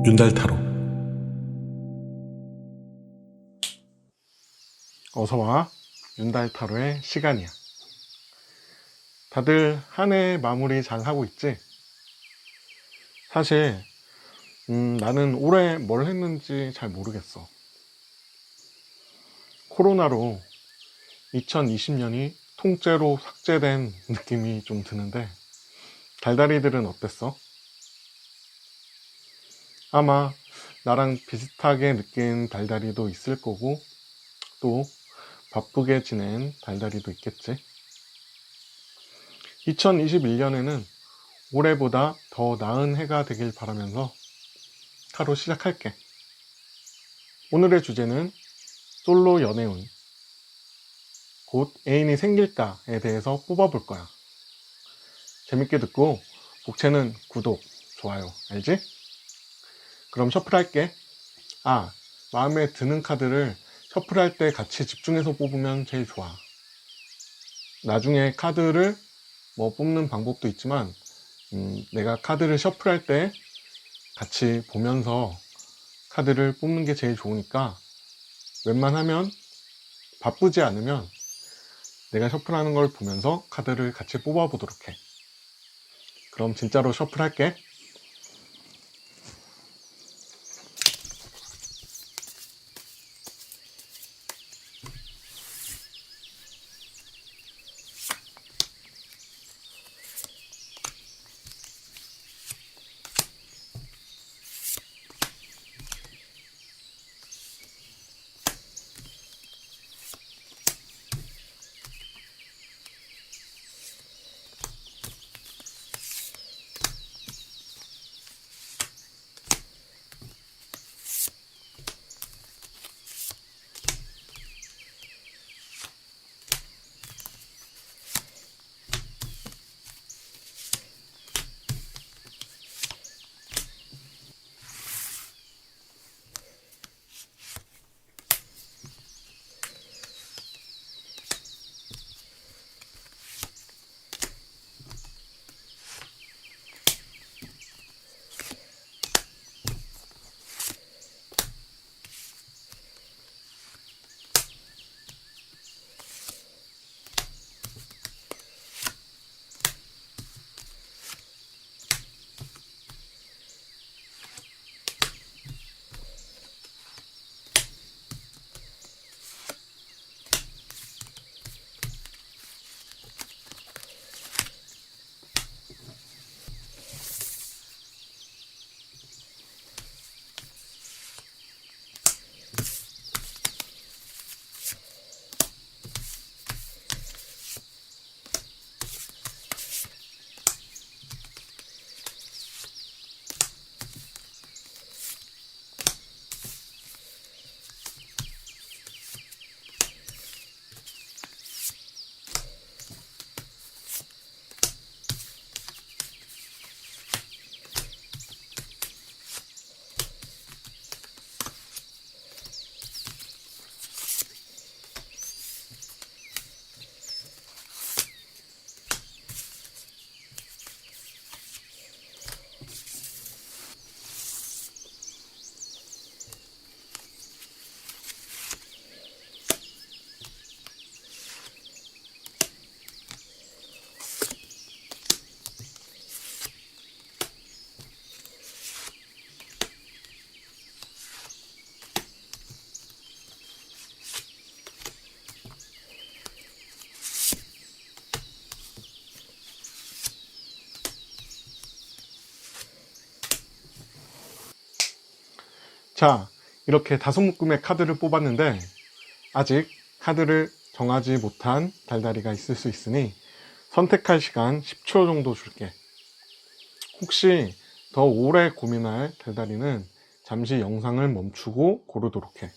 윤달타로. 어서와. 윤달타로의 시간이야. 다들 한 해 마무리 잘 하고 있지? 사실 나는 올해 뭘 했는지 잘 모르겠어. 코로나로 2020년이 통째로 삭제된 느낌이 좀 드는데, 달달이들은 어땠어? 아마 나랑 비슷하게 느낀 달달이도 있을 거고, 또 바쁘게 지낸 달달이도 있겠지. 2021년에는 올해보다 더 나은 해가 되길 바라면서 타로 시작할게. 오늘의 주제는 솔로 연애운, 곧 애인이 생길까에 대해서 뽑아볼 거야. 재밌게 듣고 복채는 구독, 좋아요, 알지? 그럼 셔플할게. 마음에 드는 카드를 셔플할 때 같이 집중해서 뽑으면 제일 좋아. 나중에 카드를 뽑는 방법도 있지만 내가 카드를 셔플할 때 같이 보면서 카드를 뽑는 게 제일 좋으니까, 웬만하면 바쁘지 않으면 내가 셔플하는 걸 보면서 카드를 같이 뽑아보도록 해. 그럼 진짜로 셔플할게. 자, 이렇게 5묶음의 카드를 뽑았는데, 아직 카드를 정하지 못한 달달이가 있을 수 있으니 선택할 시간 10초 정도 줄게. 혹시 더 오래 고민할 달달이는 잠시 영상을 멈추고 고르도록 해.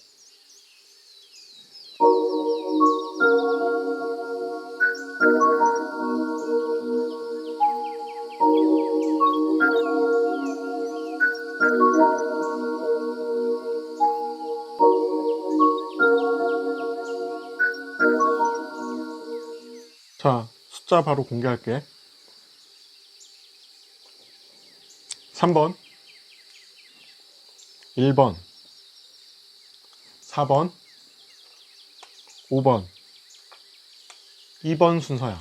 자, 숫자 바로 공개할게. 3번, 1번, 4번, 5번, 2번 순서야.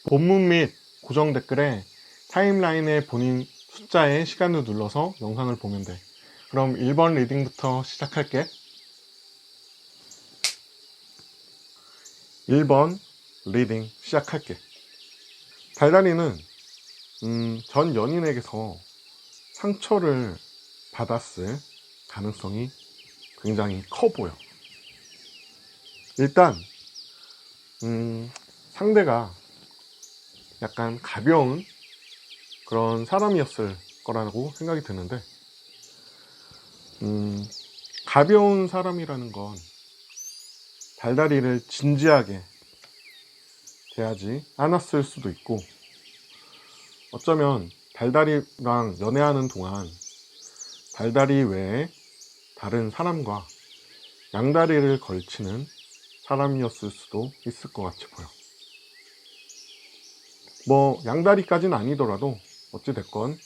본문 및 고정 댓글에 타임라인에 본인 숫자의 시간을 눌러서 영상을 보면 돼. 그럼 1번 리딩부터 시작할게. 1번 리딩 시작할게. 달달이는 전 연인에게서 상처를 받았을 가능성이 굉장히 커 보여. 일단 상대가 약간 가벼운 그런 사람이었을 거라고 생각이 드는데, 가벼운 사람이라는 건 달달이를 진지하게 대하지 않았을 수도 있고, 어쩌면 달달이랑 연애하는 동안 달달이 외에 다른 사람과 양다리를 걸치는 사람이었을 수도 있을 것 같이 보여. 뭐 양다리까지는 아니더라도 어찌됐건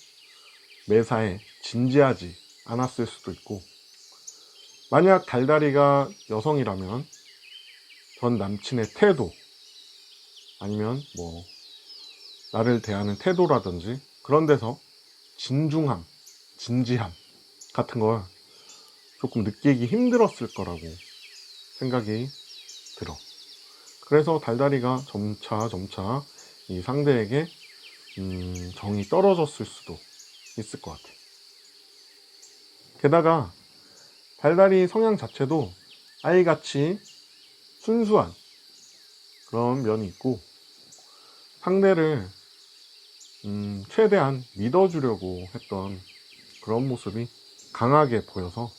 매사에 진지하지 않았을 수도 있고, 만약 달달이가 여성이라면 전 남친의 태도, 아니면 뭐 나를 대하는 태도라든지 그런 데서 진중함, 진지함 같은 걸 조금 느끼기 힘들었을 거라고 생각이 들어. 그래서 달달이가 점차 이 상대에게 정이 떨어졌을 수도 있을 것 같아. 게다가 달달이 성향 자체도 아이같이 순수한 그런 면이 있고, 상대를 최대한 믿어주려고 했던 그런 모습이 강하게 보여서,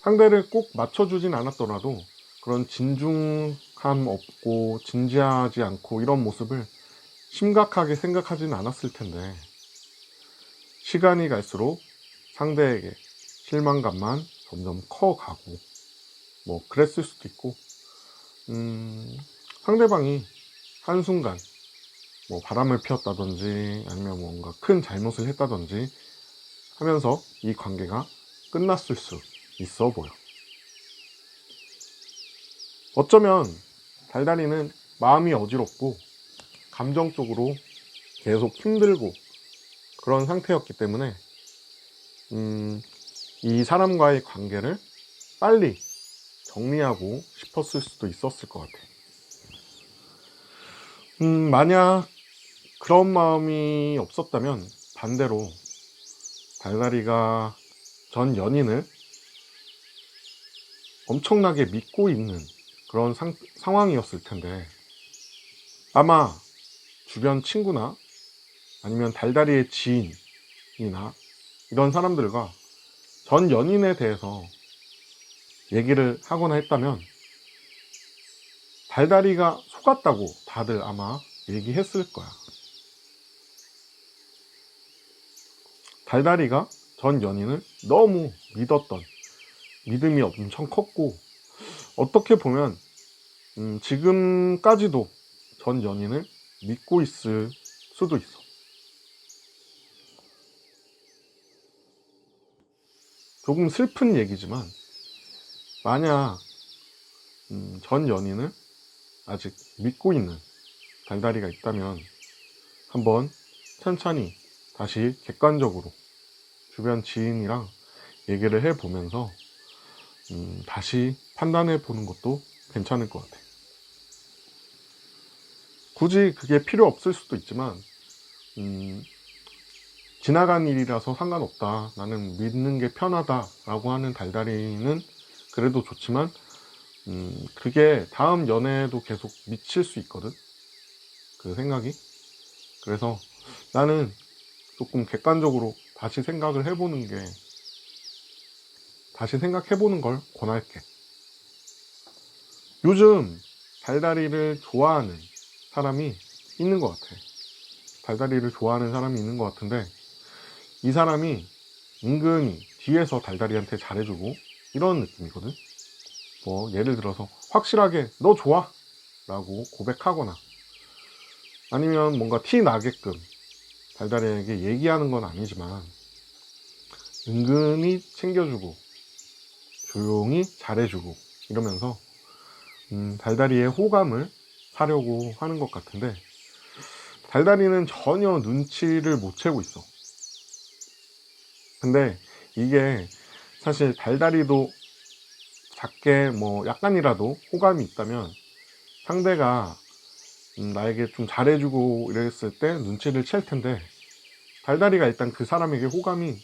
상대를 꼭 맞춰주진 않았더라도 그런 진중함 없고 진지하지 않고 이런 모습을 심각하게 생각하진 않았을 텐데, 시간이 갈수록 상대에게 실망감만 점점 커가고 뭐 그랬을 수도 있고, 상대방이 한순간 뭐 바람을 피웠다든지 아니면 뭔가 큰 잘못을 했다든지 하면서 이 관계가 끝났을 수 있어 보여. 어쩌면 달달이는 마음이 어지럽고 감정적으로 계속 힘들고 그런 상태였기 때문에 이 사람과의 관계를 빨리 정리하고 싶었을 수도 있었을 것 같아. 만약 그런 마음이 없었다면 반대로 달달이가 전 연인을 엄청나게 믿고 있는 그런 상황이었을 텐데, 아마 주변 친구나 아니면 달달이의 지인이나 이런 사람들과 전 연인에 대해서 얘기를 하거나 했다면 달달이가 속았다고 다들 아마 얘기했을 거야. 달달이가 전 연인을 너무 믿었던, 믿음이 엄청 컸고, 어떻게 보면 지금까지도 전 연인을 믿고 있을 수도 있어. 조금 슬픈 얘기지만, 만약 전 연인을 아직 믿고 있는 달달이가 있다면 한번 천천히 다시 객관적으로 주변 지인이랑 얘기를 해보면서 다시 판단해 보는 것도 괜찮을 것 같아. 굳이 그게 필요 없을 수도 있지만, 지나간 일이라서 상관없다, 나는 믿는 게 편하다 라고 하는 달달이는 그래도 좋지만, 그게 다음 연애에도 계속 미칠 수 있거든, 그 생각이. 그래서 나는 조금 객관적으로 다시 생각을 해보는 게, 다시 생각해보는 걸 권할게. 요즘 달달이를 좋아하는 사람이 있는 것 같아. 달달이를 좋아하는 사람이 있는 것 같은데, 이 사람이 은근히 뒤에서 달달이한테 잘해주고 이런 느낌이거든. 뭐 예를 들어서 확실하게 너 좋아 라고 고백하거나, 아니면 뭔가 티 나게끔 달달이에게 얘기하는 건 아니지만 은근히 챙겨주고 조용히 잘해주고 이러면서 달달이의 호감을 사려고 하는 것 같은데, 달달이는 전혀 눈치를 못 채고 있어. 근데 이게 사실 달달이도 작게 뭐 약간이라도 호감이 있다면 상대가 나에게 좀 잘해주고 이랬을 때 눈치를 챌 텐데, 달달이가 일단 그 사람에게 호감이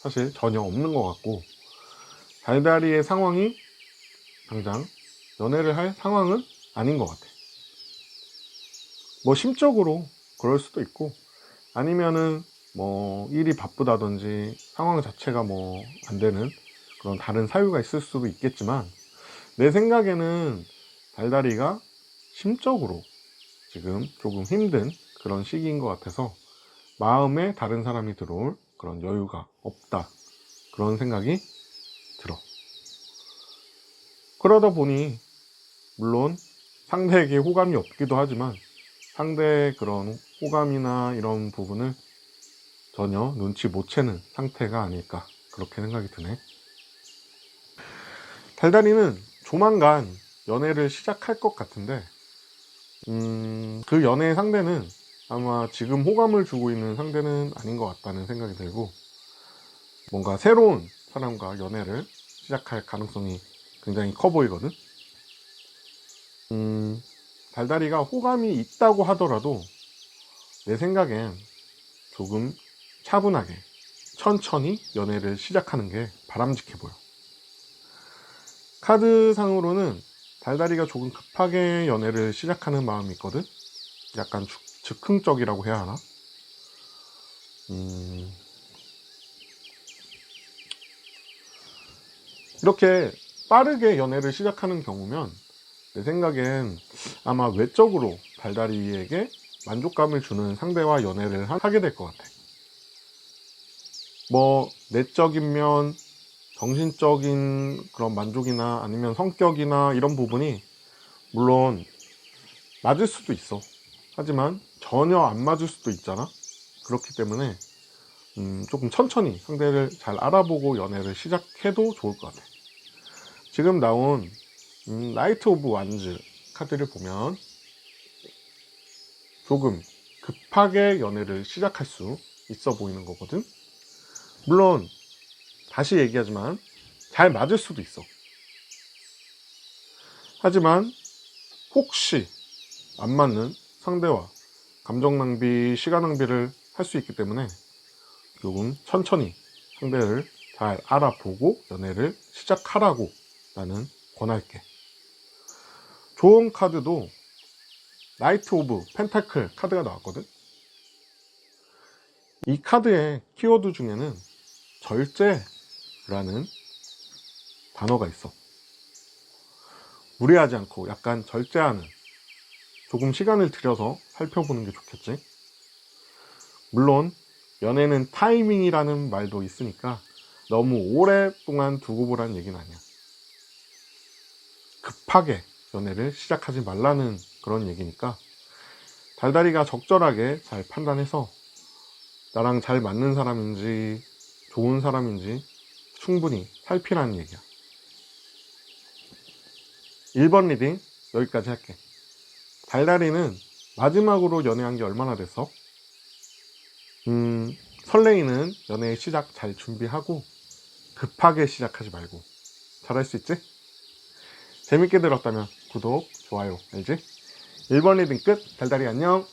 사실 전혀 없는 것 같고, 달달이의 상황이 당장 연애를 할 상황은 아닌 것 같아. 뭐 심적으로 그럴 수도 있고, 아니면은 뭐 일이 바쁘다든지 상황 자체가 뭐 안 되는 그런 다른 사유가 있을 수도 있겠지만, 내 생각에는 달달이가 심적으로 지금 조금 힘든 그런 시기인 것 같아서 마음에 다른 사람이 들어올 그런 여유가 없다, 그런 생각이 들어. 그러다 보니 물론 상대에게 호감이 없기도 하지만 상대의 그런 호감이나 이런 부분을 전혀 눈치 못 채는 상태가 아닐까, 그렇게 생각이 드네. 달달이는 조만간 연애를 시작할 것 같은데, 그 연애의 상대는 아마 지금 호감을 주고 있는 상대는 아닌 것 같다는 생각이 들고, 뭔가 새로운 사람과 연애를 시작할 가능성이 굉장히 커 보이거든. 달달이가 호감이 있다고 하더라도 내 생각엔 조금 차분하게 천천히 연애를 시작하는 게 바람직해 보여. 카드상으로는 달달이가 조금 급하게 연애를 시작하는 마음이 있거든. 약간 즉흥적이라고 해야 하나? 이렇게 빠르게 연애를 시작하는 경우면 내 생각엔 아마 외적으로 달달이에게 만족감을 주는 상대와 연애를 하게 될 것 같아. 뭐 내적인 면, 정신적인 그런 만족이나 아니면 성격이나 이런 부분이 물론 맞을 수도 있어. 하지만 전혀 안 맞을 수도 있잖아. 그렇기 때문에 조금 천천히 상대를 잘 알아보고 연애를 시작해도 좋을 것 같아. 지금 나온 나이트 오브 완즈 카드를 보면 조금 급하게 연애를 시작할 수 있어 보이는 거거든. 물론 다시 얘기하지만 잘 맞을 수도 있어. 하지만 혹시 안 맞는 상대와 감정 낭비, 시간 낭비를 할 수 있기 때문에 조금 천천히 상대를 잘 알아보고 연애를 시작하라고 나는 권할게. 좋은 카드도 나이트 오브 펜타클 카드가 나왔거든. 이 카드의 키워드 중에는 절제라는 단어가 있어. 무리하지 않고 약간 절제하는, 조금 시간을 들여서 살펴보는 게 좋겠지. 물론 연애는 타이밍이라는 말도 있으니까 너무 오랫동안 두고 보라는 얘기는 아니야. 급하게 연애를 시작하지 말라는 그런 얘기니까 달달이가 적절하게 잘 판단해서 나랑 잘 맞는 사람인지 좋은 사람인지 충분히 살피라는 얘기야. 1번 리딩 여기까지 할게. 달달이는 마지막으로 연애한 게 얼마나 됐어? 설레이는 연애 시작 잘 준비하고 급하게 시작하지 말고 잘할 수 있지? 재밌게 들었다면 구독, 좋아요, 알지? 1번 리딩 끝. 달달이 안녕.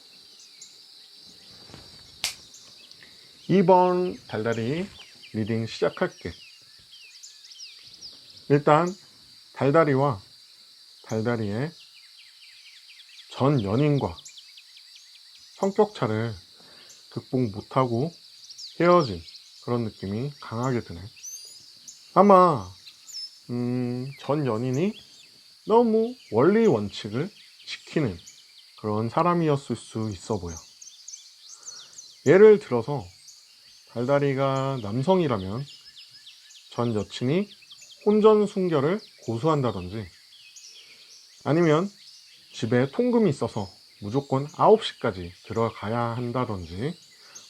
2번 달달이 리딩 시작할게. 일단 달달이와 달달이의 전 연인과 성격차를 극복 못하고 헤어진 그런 느낌이 강하게 드네. 아마 전 연인이 너무 원리 원칙을 지키는 그런 사람이었을 수 있어 보여. 예를 들어서 달달이가 남성이라면 전 여친이 혼전순결을 고수한다든지, 아니면 집에 통금이 있어서 무조건 9시까지 들어가야 한다든지,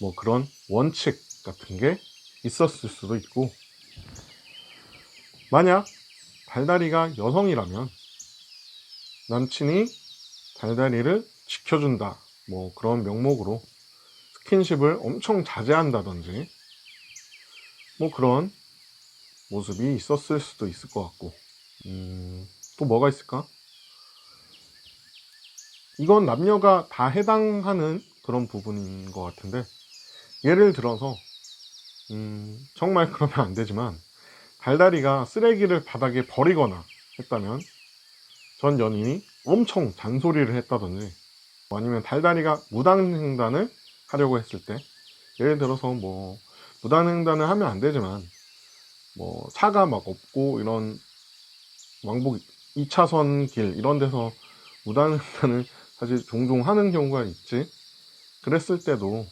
뭐 그런 원칙 같은 게 있었을 수도 있고, 만약 달달이가 여성이라면 남친이 달달이를 지켜준다, 뭐 그런 명목으로 스킨십을 엄청 자제한다든지 뭐 그런 모습이 있었을 수도 있을 것 같고, 또 뭐가 있을까? 이건 남녀가 다 해당하는 그런 부분인 것 같은데, 예를 들어서 정말 그러면 안 되지만 달달이가 쓰레기를 바닥에 버리거나 했다면 전 연인이 엄청 잔소리를 했다든지, 아니면 달달이가 무단횡단을 하려고 했을 때, 예를 들어서 뭐 무단횡단을 하면 안 되지만 뭐 차가 막 없고 이런 왕복 2차선 길 이런 데서 무단횡단을 사실 종종 하는 경우가 있지. 그랬을 때도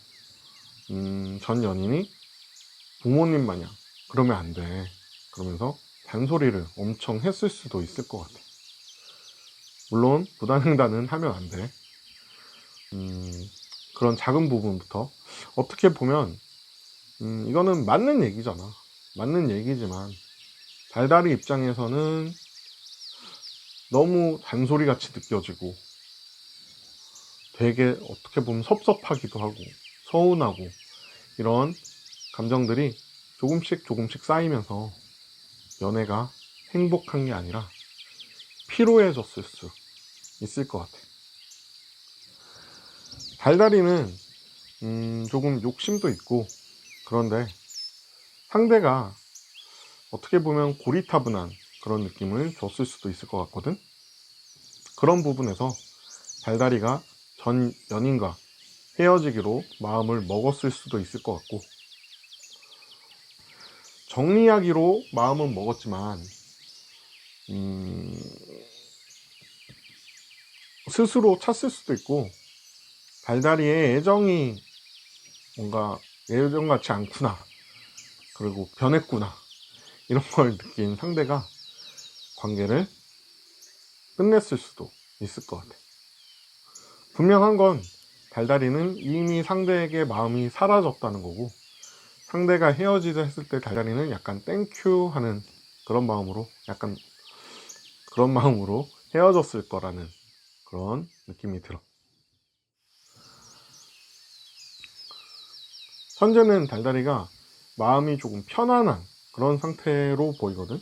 전 연인이 부모님 마냥 그러면 안 돼 그러면서 잔소리를 엄청 했을 수도 있을 것 같아. 물론 무단횡단은 하면 안 돼. 그런 작은 부분부터 어떻게 보면 이거는 맞는 얘기잖아. 맞는 얘기지만 달달이 입장에서는 너무 잔소리같이 느껴지고 되게 어떻게 보면 섭섭하기도 하고 서운하고, 이런 감정들이 조금씩 쌓이면서 연애가 행복한 게 아니라 피로해졌을 수 있을 것 같아. 달달이는 조금 욕심도 있고, 그런데 상대가 어떻게 보면 고리타분한 그런 느낌을 줬을 수도 있을 것 같거든. 그런 부분에서 달달이가 전 연인과 헤어지기로 마음을 먹었을 수도 있을 것 같고, 정리하기로 마음은 먹었지만 스스로 찼을 수도 있고, 달달이의 애정이 뭔가 예전같이 않구나, 그리고 변했구나, 이런 걸 느낀 상대가 관계를 끝냈을 수도 있을 것 같아. 분명한 건 달달이는 이미 상대에게 마음이 사라졌다는 거고, 상대가 헤어지자 했을 때 달달이는 약간 땡큐 하는 그런 마음으로, 약간 그런 마음으로 헤어졌을 거라는 그런 느낌이 들어. 현재는 달달이가 마음이 조금 편안한 그런 상태로 보이거든.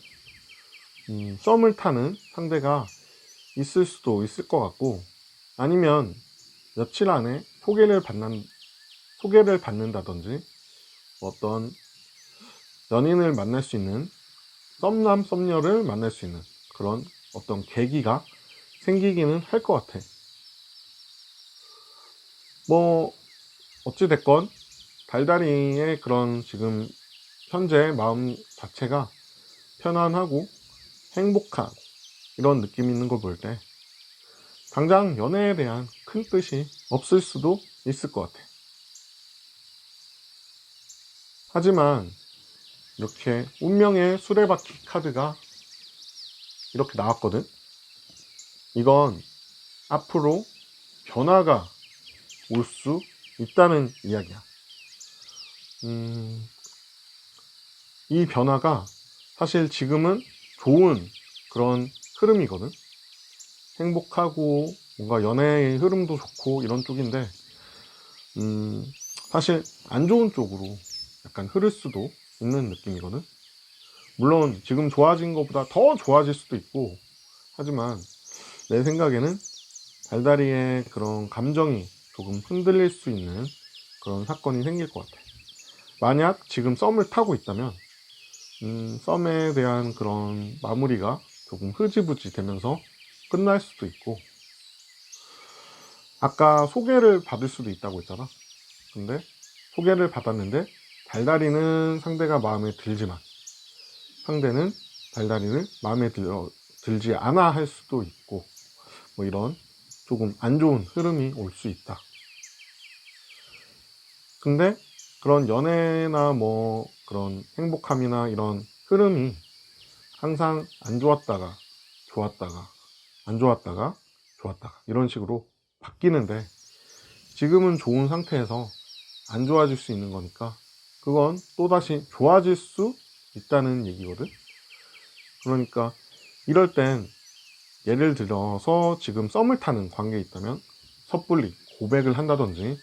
썸을 타는 상대가 있을 수도 있을 것 같고, 아니면 며칠 안에 소개를 받는다든지, 어떤 연인을 만날 수 있는, 썸남 썸녀를 만날 수 있는 그런 어떤 계기가 생기기는 할 것 같아. 뭐 어찌됐건 달달이의 그런 지금 현재 마음 자체가 편안하고 행복한 이런 느낌 있는 걸 볼 때 당장 연애에 대한 큰 뜻이 없을 수도 있을 것 같아. 하지만 이렇게 운명의 수레바퀴 카드가 이렇게 나왔거든. 이건 앞으로 변화가 올 수 있다는 이야기야. 이 변화가 사실 지금은 좋은 그런 흐름이거든. 행복하고 뭔가 연애의 흐름도 좋고 이런 쪽인데, 사실 안 좋은 쪽으로 약간 흐를 수도 있는 느낌이거든. 물론 지금 좋아진 것보다 더 좋아질 수도 있고, 하지만 내 생각에는 달달이의 그런 감정이 조금 흔들릴 수 있는 그런 사건이 생길 것 같아. 만약 지금 썸을 타고 있다면 썸에 대한 그런 마무리가 조금 흐지부지 되면서 끝날 수도 있고, 아까 소개를 받을 수도 있다고 했잖아. 근데 소개를 받았는데 달달이는 상대가 마음에 들지만 상대는 달달이를 마음에 들지 않아 할 수도 있고, 뭐 이런 조금 안 좋은 흐름이 올 수 있다. 근데 그런 연애나 뭐 그런 행복함이나 이런 흐름이 항상 안 좋았다가 좋았다가 안 좋았다가 좋았다가 이런 식으로 바뀌는데, 지금은 좋은 상태에서 안 좋아질 수 있는 거니까 그건 또다시 좋아질 수 있다는 얘기거든. 그러니까 이럴 땐 예를 들어서 지금 썸을 타는 관계에 있다면 섣불리 고백을 한다든지,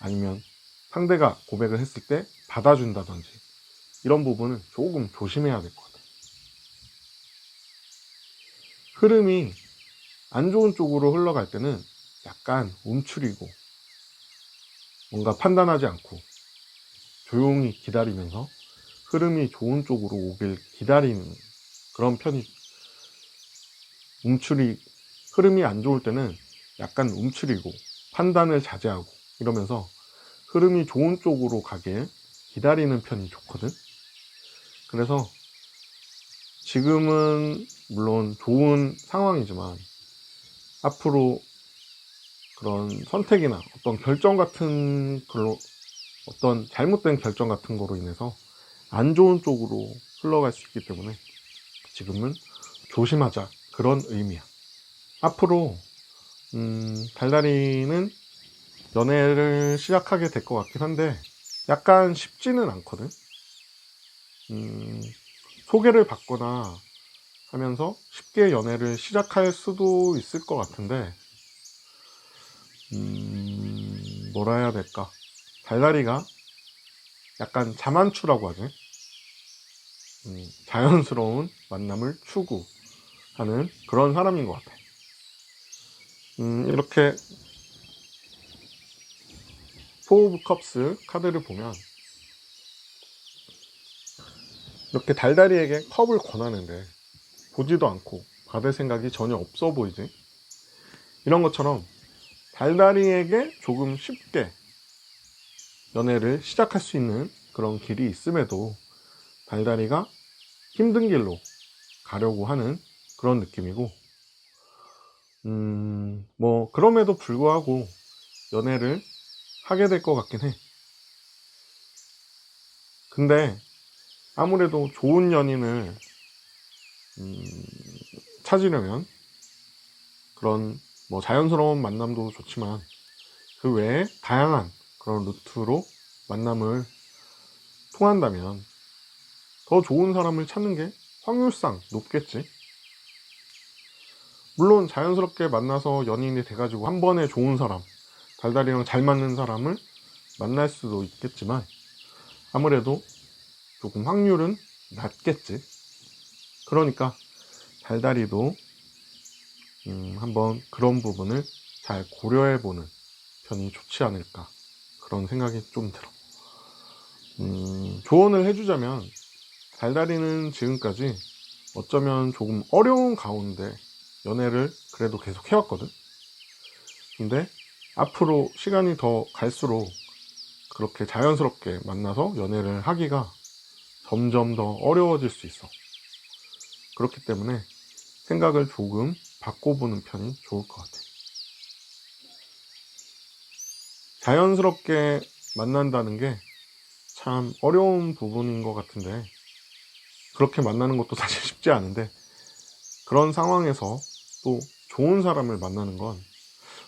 아니면 상대가 고백을 했을 때 받아준다든지, 이런 부분은 조금 조심해야 될 것 같아. 흐름이 안 좋은 쪽으로 흘러갈 때는 약간 움츠리고 뭔가 판단하지 않고 조용히 기다리면서 흐름이 좋은 쪽으로 오길 기다리는 그런 편이, 흐름이 안 좋을 때는 약간 움츠리고 판단을 자제하고 이러면서 흐름이 좋은 쪽으로 가길 기다리는 편이 좋거든. 그래서 지금은 물론 좋은 상황이지만 앞으로 그런 선택이나 어떤 결정 같은 걸로, 어떤 잘못된 결정 같은 거로 인해서 안 좋은 쪽으로 흘러갈 수 있기 때문에 지금은 조심하자, 그런 의미야. 앞으로 달달이는 연애를 시작하게 될 것 같긴 한데 약간 쉽지는 않거든. 소개를 받거나 하면서 쉽게 연애를 시작할 수도 있을 것 같은데, 뭐라 해야 될까, 달달이가 약간 자만추라고 하지. 자연스러운 만남을 추구하는 그런 사람인 것 같아. 이렇게 포 오브 컵스 카드를 보면 이렇게 달달이에게 컵을 권하는데 보지도 않고 받을 생각이 전혀 없어 보이지. 이런 것처럼 달달이에게 조금 쉽게 연애를 시작할 수 있는 그런 길이 있음에도 달달이가 힘든 길로 가려고 하는 그런 느낌이고, 뭐 그럼에도 불구하고 연애를 하게 될 것 같긴 해. 근데 아무래도 좋은 연인을 찾으려면 그런 뭐 자연스러운 만남도 좋지만 그 외에 다양한 그런 루트로 만남을 통한다면 더 좋은 사람을 찾는 게 확률상 높겠지. 물론 자연스럽게 만나서 연인이 돼가지고 한 번에 좋은 사람, 달달이랑 잘 맞는 사람을 만날 수도 있겠지만 아무래도 조금 확률은 낮겠지. 그러니까 달달이도 한번 그런 부분을 잘 고려해보는 편이 좋지 않을까, 그런 생각이 좀 들어. 조언을 해주자면 달달이는 지금까지 어쩌면 조금 어려운 가운데 연애를 그래도 계속 해왔거든. 근데 앞으로 시간이 더 갈수록 그렇게 자연스럽게 만나서 연애를 하기가 점점 더 어려워질 수 있어. 그렇기 때문에 생각을 조금 바꿔보는 편이 좋을 것 같아. 자연스럽게 만난다는 게 참 어려운 부분인 것 같은데, 그렇게 만나는 것도 사실 쉽지 않은데, 그런 상황에서 또 좋은 사람을 만나는 건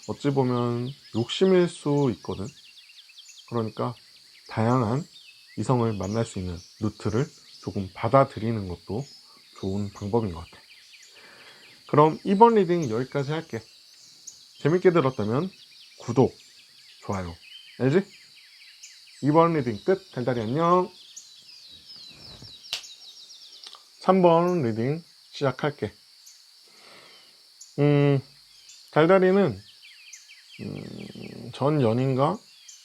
어찌 보면 욕심일 수 있거든. 그러니까 다양한 이성을 만날 수 있는 루트를 조금 받아들이는 것도 좋은 방법인 것 같아. 그럼 이번 리딩 여기까지 할게. 재밌게 들었다면 구독, 좋아요, 알지? 이번 리딩 끝. 달달이 안녕. 3번 리딩 시작할게. 달달이는 전 연인과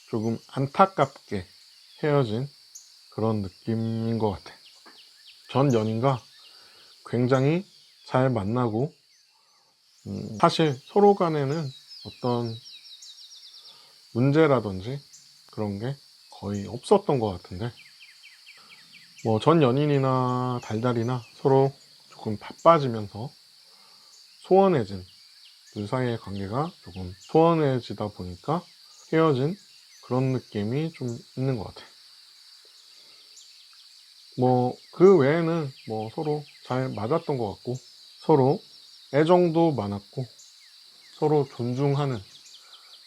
조금 안타깝게 헤어진 그런 느낌인 것 같아. 전 연인과 굉장히 잘 만나고, 사실 서로 간에는 어떤 문제라든지 그런 게 거의 없었던 것 같은데, 뭐 전 연인이나 달달이나 서로 조금 바빠지면서 소원해진, 둘 사이의 관계가 조금 소원해지다 보니까 헤어진 그런 느낌이 좀 있는 것 같아. 뭐 그 외에는 뭐 서로 잘 맞았던 것 같고, 서로 애정도 많았고, 서로 존중하는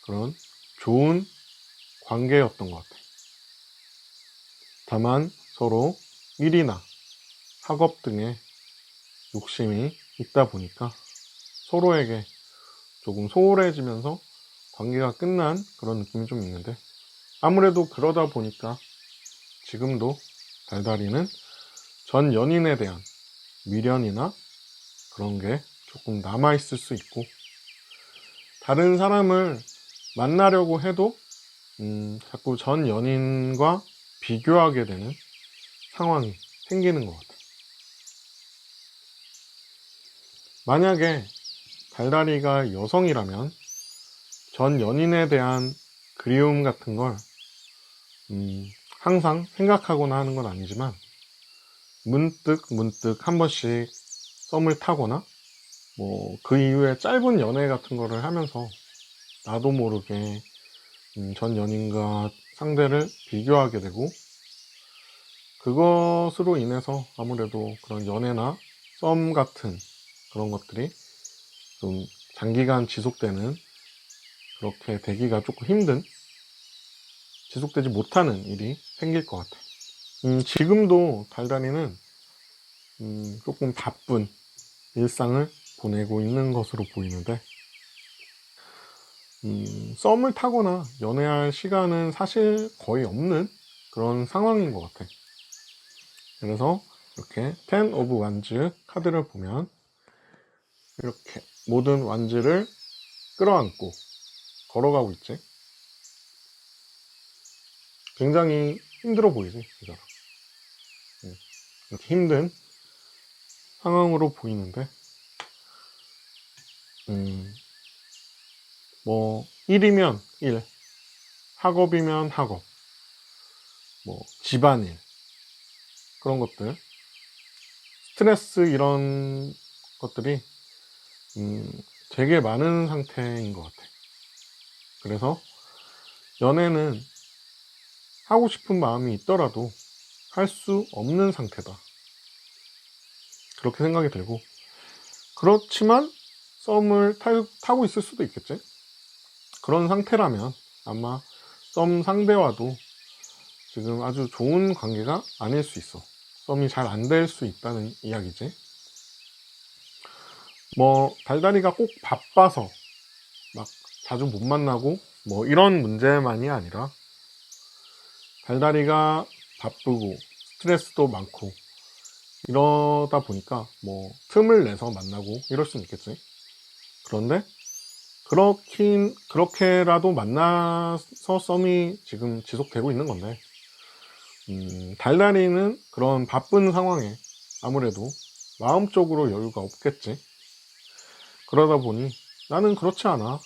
그런 좋은 관계였던 것 같아. 다만 서로 일이나 학업 등의 욕심이 있다 보니까 서로에게 조금 소홀해지면서 관계가 끝난 그런 느낌이 좀 있는데, 아무래도 그러다 보니까 지금도 달달이는 전 연인에 대한 미련이나 그런 게 조금 남아있을 수 있고, 다른 사람을 만나려고 해도 자꾸 전 연인과 비교하게 되는 상황이 생기는 것 같아요. 만약에 달달이가 여성이라면 전 연인에 대한 그리움 같은 걸 항상 생각하거나 하는 건 아니지만 문득 한 번씩 썸을 타거나 뭐 그 이후에 짧은 연애 같은 거를 하면서 나도 모르게 전 연인과 상대를 비교하게 되고, 그것으로 인해서 아무래도 그런 연애나 썸 같은 그런 것들이 좀 장기간 지속되는, 그렇게 되기가 조금 힘든, 지속되지 못하는 일이 생길 것 같아요. 지금도 달달이는 조금 바쁜 일상을 보내고 있는 것으로 보이는데, 썸을 타거나 연애할 시간은 사실 거의 없는 그런 상황인 것 같아요. 그래서 이렇게 10 of Wands 카드를 보면 이렇게 모든 완즈를 끌어안고 걸어가고 있지. 굉장히 힘들어 보이지, 이 사람. 이렇게 힘든 상황으로 보이는데, 뭐 일이면 일, 학업이면 학업, 뭐 집안일, 그런 것들, 스트레스 이런 것들이 되게 많은 상태인 것 같아. 그래서 연애는 하고 싶은 마음이 있더라도 할 수 없는 상태다, 그렇게 생각이 들고, 그렇지만 썸을 타고 있을 수도 있겠지. 그런 상태라면 아마 썸 상대와도 지금 아주 좋은 관계가 아닐 수 있어. 썸이 잘 안 될 수 있다는 이야기지. 뭐 달달이가 꼭 바빠서 막 자주 못 만나고 뭐 이런 문제만이 아니라, 달달이가 바쁘고 스트레스도 많고 이러다 보니까 뭐 틈을 내서 만나고 이럴 수는 있겠지. 그런데 그렇게라도 만나서 썸이 지금 지속되고 있는 건데, 달달이는 그런 바쁜 상황에 아무래도 마음적으로 여유가 없겠지. 그러다 보니 나는 그렇지 않아,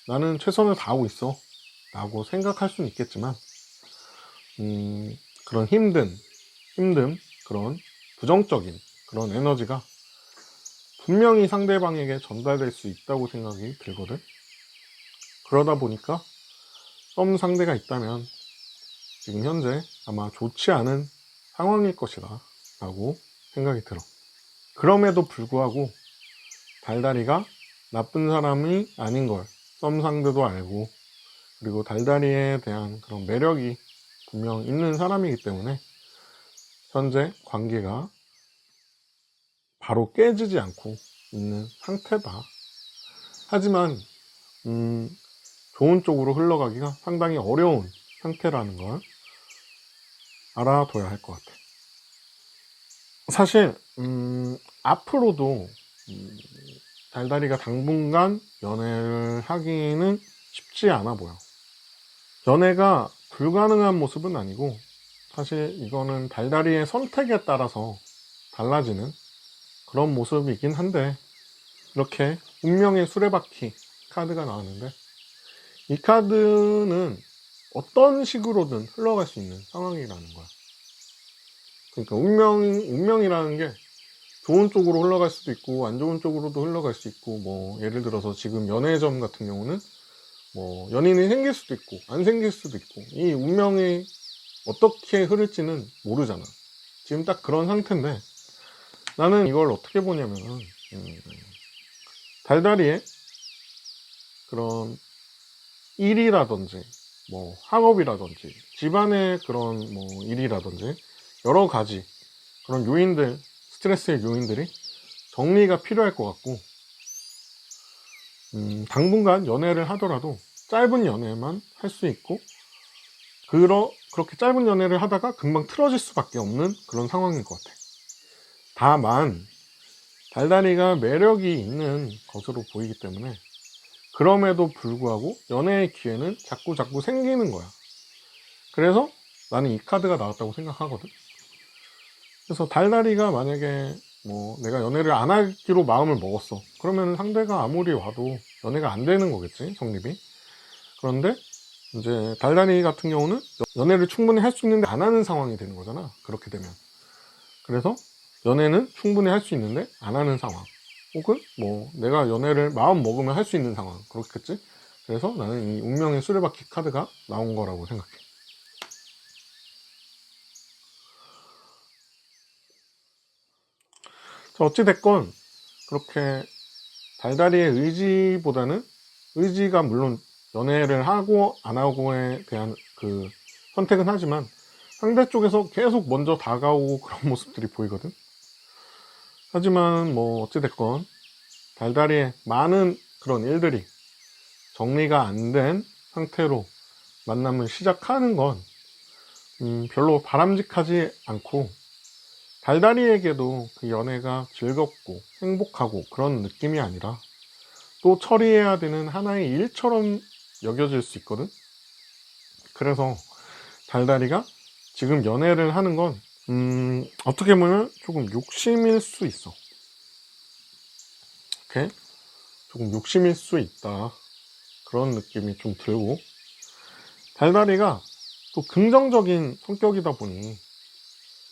나는 최선을 다하고 있어 라고 생각할 수는 있겠지만, 그런 힘든 그런 부정적인 그런 에너지가 분명히 상대방에게 전달될 수 있다고 생각이 들거든. 그러다 보니까 썸 상대가 있다면 지금 현재 아마 좋지 않은 상황일 것이다 라고 생각이 들어. 그럼에도 불구하고 달달이가 나쁜 사람이 아닌 걸 썸 상대도 알고, 그리고 달달이에 대한 그런 매력이 분명 있는 사람이기 때문에 현재 관계가 바로 깨지지 않고 있는 상태다. 하지만 좋은 쪽으로 흘러가기가 상당히 어려운 상태라는 걸 알아둬야 할 것 같아. 사실 앞으로도 달달이가 당분간 연애를 하기는 쉽지 않아 보여. 연애가 불가능한 모습은 아니고, 사실 이거는 달달이의 선택에 따라서 달라지는 그런 모습이긴 한데, 이렇게 운명의 수레바퀴 카드가 나왔는데, 이 카드는 어떤 식으로든 흘러갈 수 있는 상황이라는 거야. 그러니까 운명이라는 게 좋은 쪽으로 흘러갈 수도 있고 안 좋은 쪽으로도 흘러갈 수 있고, 뭐 예를 들어서 지금 연애점 같은 경우는 뭐 연인이 생길 수도 있고 안 생길 수도 있고, 이 운명이 어떻게 흐를지는 모르잖아. 지금 딱 그런 상태인데, 나는 이걸 어떻게 보냐면 달달이의 그런 일이라든지 뭐 학업이라든지 집안의 그런 뭐 일이라든지 여러 가지 그런 요인들, 스트레스의 요인들이 정리가 필요할 것 같고, 당분간 연애를 하더라도 짧은 연애만 할 수 있고, 그렇게 짧은 연애를 하다가 금방 틀어질 수밖에 없는 그런 상황인 것 같아. 다만 달달이가 매력이 있는 것으로 보이기 때문에 그럼에도 불구하고 연애의 기회는 자꾸 생기는 거야. 그래서 나는 이 카드가 나왔다고 생각하거든. 그래서 달달이가 만약에 뭐 내가 연애를 안 하기로 마음을 먹었어. 그러면 상대가 아무리 와도 연애가 안 되는 거겠지, 성립이. 그런데 이제 달달이 같은 경우는 연애를 충분히 할 수 있는데 안 하는 상황이 되는 거잖아, 그렇게 되면. 그래서 연애는 충분히 할 수 있는데 안 하는 상황, 혹은 뭐 내가 연애를 마음 먹으면 할 수 있는 상황, 그렇겠지. 그래서 나는 이 운명의 수레바퀴 카드가 나온 거라고 생각해. 자, 어찌됐건 그렇게 달달이의 의지보다는, 의지가 물론 연애를 하고 안 하고에 대한 그 선택은 하지만 상대 쪽에서 계속 먼저 다가오고 그런 모습들이 보이거든. 하지만 뭐 어찌됐건 달달이의 많은 그런 일들이 정리가 안 된 상태로 만남을 시작하는 건 별로 바람직하지 않고, 달달이에게도 그 연애가 즐겁고 행복하고 그런 느낌이 아니라 또 처리해야 되는 하나의 일처럼 여겨질 수 있거든. 그래서 달달이가 지금 연애를 하는 건 어떻게 보면 조금 욕심일 수 있어. 이렇게 조금 욕심일 수 있다, 그런 느낌이 좀 들고, 달달이가 또 긍정적인 성격이다 보니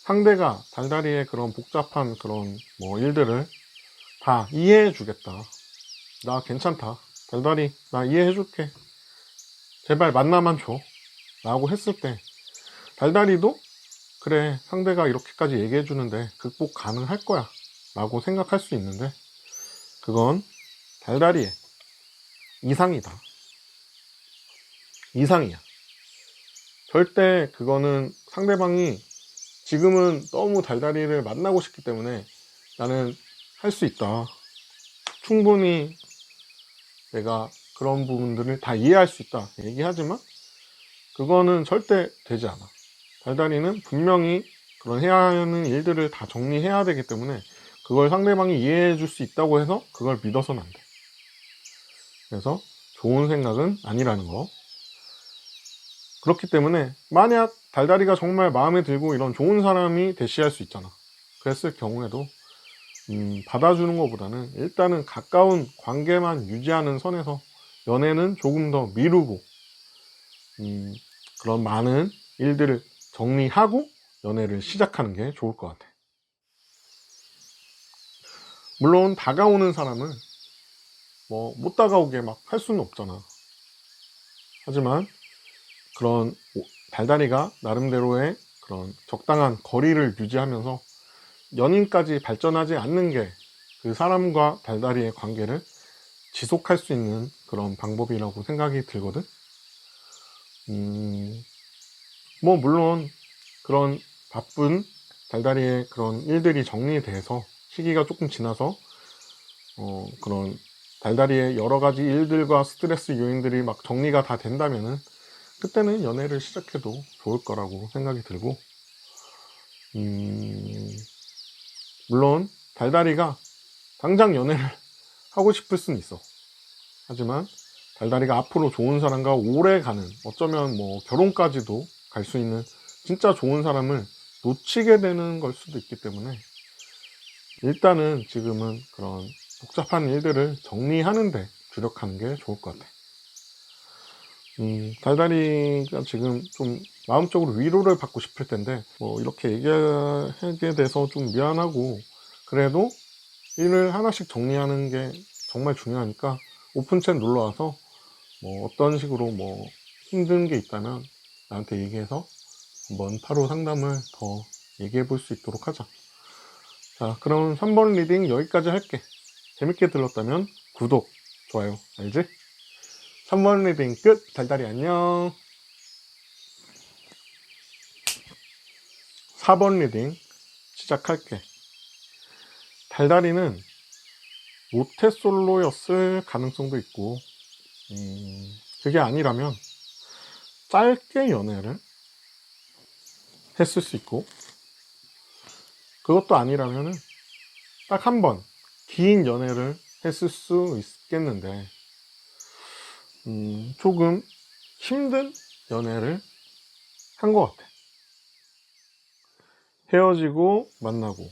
상대가 달달이의 그런 복잡한 그런 뭐 일들을 다 이해해 주겠다, 나 괜찮다, 달달이 나 이해해 줄게, 제발 만나만 줘 라고 했을 때 달달이도 그래, 상대가 이렇게까지 얘기해 주는데 극복 가능할 거야 라고 생각할 수 있는데, 그건 달달이의 이상이다, 이상이야. 절대 그거는 상대방이 지금은 너무 달달이를 만나고 싶기 때문에 나는 할 수 있다, 충분히 내가 그런 부분들을 다 이해할 수 있다 얘기하지만 그거는 절대 되지 않아. 달달이는 분명히 그런 해야 하는 일들을 다 정리해야 되기 때문에 그걸 상대방이 이해해 줄 수 있다고 해서 그걸 믿어서는 안 돼. 그래서 좋은 생각은 아니라는 거. 그렇기 때문에 만약 달달이가 정말 마음에 들고 이런 좋은 사람이 대시할 수 있잖아. 그랬을 경우에도 받아주는 것보다는 일단은 가까운 관계만 유지하는 선에서 연애는 조금 더 미루고 그런 많은 일들을 정리하고 연애를 시작하는 게 좋을 것 같아. 물론 다가오는 사람을 뭐 못 다가오게 막 할 수는 없잖아. 하지만 그런 달달이가 나름대로의 그런 적당한 거리를 유지하면서 연인까지 발전하지 않는 게 그 사람과 달달이의 관계를 지속할 수 있는 그런 방법이라고 생각이 들거든. 뭐 물론 그런 바쁜 달달이의 그런 일들이 정리돼서 시기가 조금 지나서 그런 달달이의 여러 가지 일들과 스트레스 요인들이 막 정리가 다 된다면은 그때는 연애를 시작해도 좋을 거라고 생각이 들고, 물론 달달이가 당장 연애를 하고 싶을 수는 있어. 하지만 달달이가 앞으로 좋은 사람과 오래 가는, 어쩌면 뭐 결혼까지도 갈 수 있는 진짜 좋은 사람을 놓치게 되는 걸 수도 있기 때문에 일단은 지금은 그런 복잡한 일들을 정리하는데 주력하는 게 좋을 것 같아. 달달이가 지금 좀 마음적으로 위로를 받고 싶을 텐데 뭐 이렇게 얘기하게 돼서 좀 미안하고, 그래도 일을 하나씩 정리하는 게 정말 중요하니까 오픈챗 눌러와서 뭐 어떤 식으로 뭐 힘든 게 있다면 나한테 얘기해서 한번 타로 상담을 더 얘기해 볼 수 있도록 하자. 자, 그럼 3번 리딩 여기까지 할게. 재밌게 들었다면 구독, 좋아요, 알지? 3번 리딩 끝. 달달이 안녕. 4번 리딩 시작할게. 달달이는 모태솔로였을 가능성도 있고, 그게 아니라면 짧게 연애를 했을 수 있고, 그것도 아니라면 딱 한 번 긴 연애를 했을 수 있겠는데, 조금 힘든 연애를 한 것 같아. 헤어지고 만나고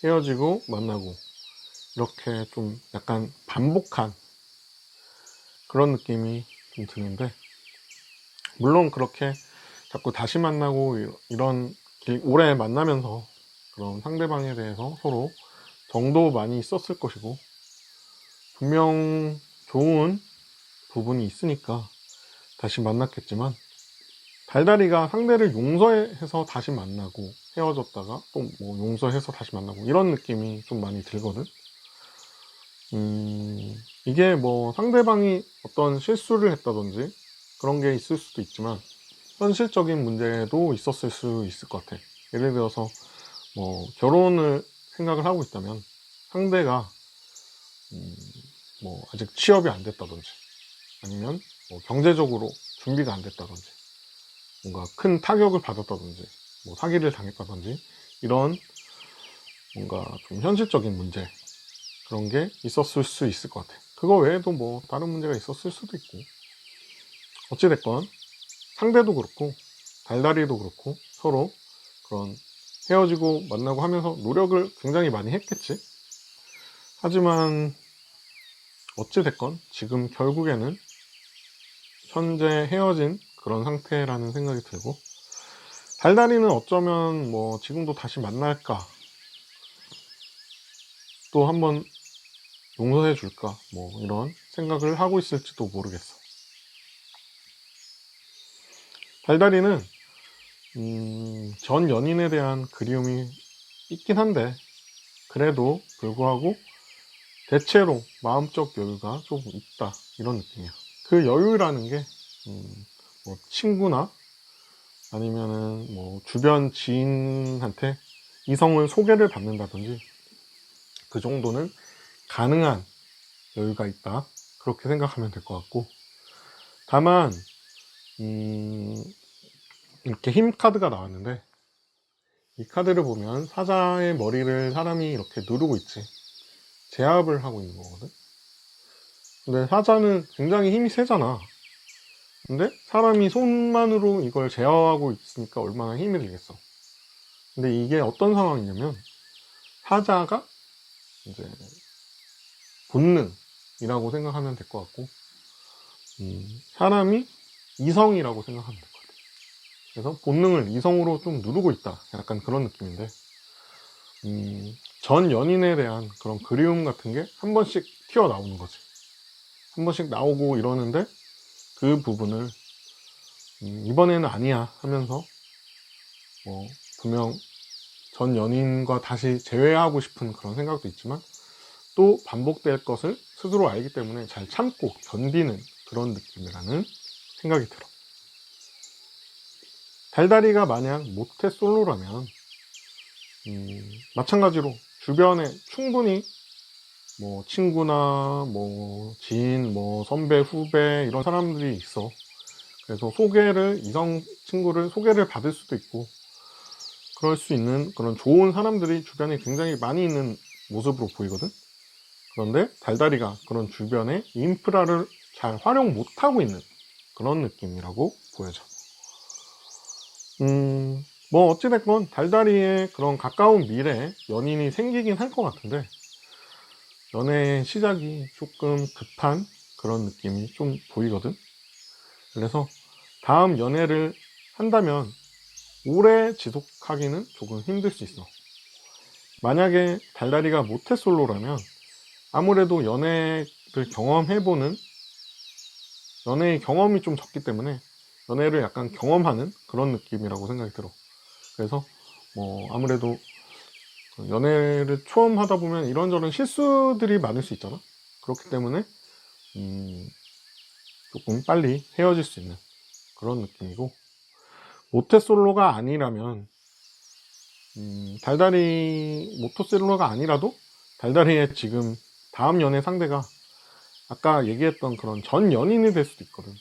헤어지고 만나고 이렇게 좀 약간 반복한 그런 느낌이 좀 드는데, 물론 그렇게 자꾸 다시 만나고 이런 오래 만나면서 그런 상대방에 대해서 서로 정도 많이 있었을 것이고, 분명 좋은 부분이 있으니까 다시 만났겠지만, 달달이가 상대를 용서해서 다시 만나고 헤어졌다가 또 뭐 용서해서 다시 만나고 이런 느낌이 좀 많이 들거든. 이게 뭐 상대방이 어떤 실수를 했다든지 그런 게 있을 수도 있지만, 현실적인 문제도 있었을 수 있을 것 같아. 예를 들어서 뭐 결혼을 생각을 하고 있다면, 상대가 뭐 아직 취업이 안 됐다든지, 아니면 뭐 경제적으로 준비가 안 됐다든지, 뭔가 큰 타격을 받았다든지, 뭐 사기를 당했다든지, 이런 뭔가 좀 현실적인 문제, 그런 게 있었을 수 있을 것 같아. 그거 외에도 뭐 다른 문제가 있었을 수도 있고, 어찌됐건 상대도 그렇고 달달이도 그렇고 서로 그런 헤어지고 만나고 하면서 노력을 굉장히 많이 했겠지. 하지만 어찌됐건 지금 결국에는 현재 헤어진 그런 상태라는 생각이 들고, 달달이는 어쩌면 뭐 지금도 다시 만날까, 또 한번 용서해 줄까, 뭐 이런 생각을 하고 있을지도 모르겠어. 달달이는 전 연인에 대한 그리움이 있긴 한데, 그래도 불구하고 대체로 마음적 여유가 좀 있다, 이런 느낌이야. 그 여유라는 게 뭐 친구나 아니면은 뭐 주변 지인한테 이성을 소개를 받는다든지, 그 정도는 가능한 여유가 있다, 그렇게 생각하면 될 것 같고, 다만 이렇게 힘 카드가 나왔는데, 이 카드를 보면 사자의 머리를 사람이 이렇게 누르고 있지, 제압을 하고 있는 거거든. 근데 사자는 굉장히 힘이 세잖아. 근데 사람이 손만으로 이걸 제어하고 있으니까 얼마나 힘이 들겠어. 근데 이게 어떤 상황이냐면, 사자가 이제 본능이라고 생각하면 될 것 같고, 사람이 이성이라고 생각하면 될 것 같아. 그래서 본능을 이성으로 좀 누르고 있다, 약간 그런 느낌인데, 전 연인에 대한 그런 그리움 같은 게 한 번씩 튀어나오는 거지. 한 번씩 나오고 이러는데, 그 부분을 이번에는 아니야 하면서 뭐 분명 전 연인과 다시 재회하고 싶은 그런 생각도 있지만, 또 반복될 것을 스스로 알기 때문에 잘 참고 견디는 그런 느낌이라는 생각이 들어. 달달이가 만약 모태솔로라면 마찬가지로 주변에 충분히 뭐 친구나 뭐 지인, 뭐 선배, 후배 이런 사람들이 있어. 그래서 이성 친구를 소개를 받을 수도 있고, 그럴 수 있는 그런 좋은 사람들이 주변에 굉장히 많이 있는 모습으로 보이거든. 그런데 달달이가 그런 주변에 인프라를 잘 활용 못하고 있는 그런 느낌이라고 보여져. 뭐 어찌됐건 달달이의 그런 가까운 미래에 연인이 생기긴 할 것 같은데, 연애의 시작이 조금 급한 그런 느낌이 좀 보이거든. 그래서 다음 연애를 한다면 오래 지속하기는 조금 힘들 수 있어. 만약에 달달이가 모태솔로라면 아무래도 연애의 경험이 좀 적기 때문에 연애를 약간 경험하는 그런 느낌이라고 생각이 들어. 그래서 뭐 아무래도 연애를 처음 하다 보면 이런저런 실수들이 많을 수 있잖아. 그렇기 때문에 조금 빨리 헤어질 수 있는 그런 느낌이고, 모태솔로가 아니라면 달달이 모토셀러가 아니라도 달달이의 지금 다음 연애 상대가 아까 얘기했던 그런 전 연인이 될 수도 있거든.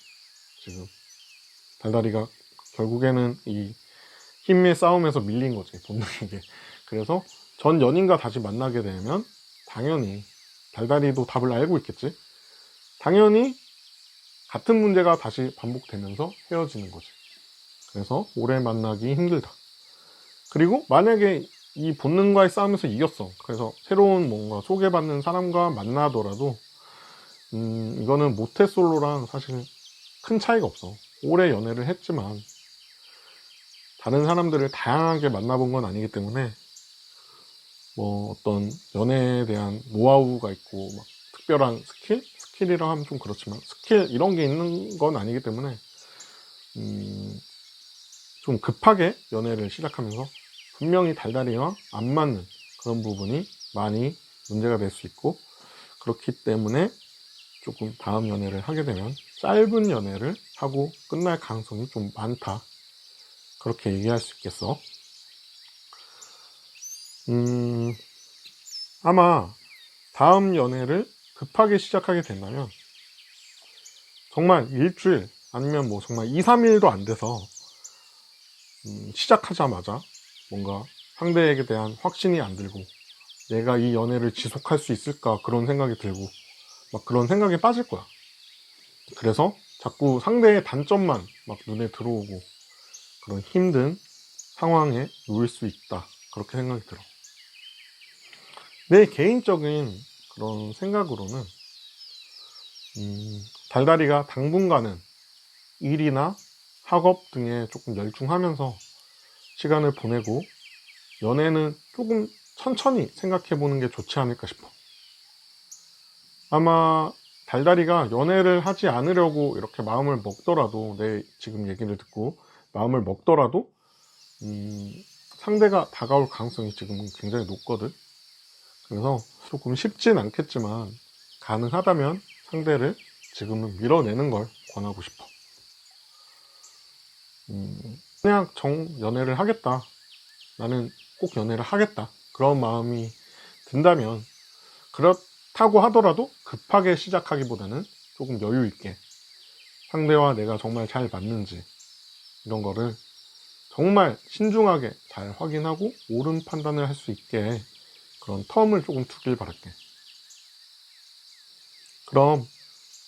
지금 달달이가 결국에는 이 힘의 싸움에서 밀린 거지, 본능에게. 그래서 전 연인과 다시 만나게 되면 당연히 달달이도 답을 알고 있겠지. 당연히 같은 문제가 다시 반복되면서 헤어지는 거지. 그래서 오래 만나기 힘들다. 그리고 만약에 이 본능과의 싸움에서 이겼어. 그래서 새로운 뭔가 소개받는 사람과 만나더라도 이거는 모태솔로랑 사실 큰 차이가 없어. 오래 연애를 했지만 다른 사람들을 다양하게 만나본 건 아니기 때문에 뭐 어떤 연애에 대한 노하우가 있고 막 특별한 스킬이라 하면 좀 그렇지만 스킬 이런 게 있는 건 아니기 때문에 좀 급하게 연애를 시작하면서 분명히 달달이와 안 맞는 그런 부분이 많이 문제가 될 수 있고, 그렇기 때문에 조금 다음 연애를 하게 되면 짧은 연애를 하고 끝날 가능성이 좀 많다, 그렇게 얘기할 수 있겠어. 아마 다음 연애를 급하게 시작하게 된다면 정말 일주일 아니면 뭐 정말 2, 3일도 안 돼서 시작하자마자 뭔가 상대에게 대한 확신이 안 들고 내가 이 연애를 지속할 수 있을까 그런 생각이 들고 막 그런 생각에 빠질 거야. 그래서 자꾸 상대의 단점만 막 눈에 들어오고 그런 힘든 상황에 놓일 수 있다, 그렇게 생각이 들어. 내 개인적인 그런 생각으로는 달달이가 당분간은 일이나 학업 등에 조금 열중하면서 시간을 보내고 연애는 조금 천천히 생각해 보는 게 좋지 않을까 싶어. 아마 달달이가 연애를 하지 않으려고 이렇게 마음을 먹더라도, 내 지금 얘기를 듣고 마음을 먹더라도 상대가 다가올 가능성이 지금은 굉장히 높거든. 그래서 조금 쉽진 않겠지만 가능하다면 상대를 지금은 밀어내는 걸 권하고 싶어. 그냥 연애를 하겠다, 나는 꼭 연애를 하겠다, 그런 마음이 든다면, 그렇다고 하더라도 급하게 시작하기보다는 조금 여유 있게 상대와 내가 정말 잘 맞는지 이런 거를 정말 신중하게 잘 확인하고 옳은 판단을 할 수 있게 그런 텀을 조금 두길 바랄게. 그럼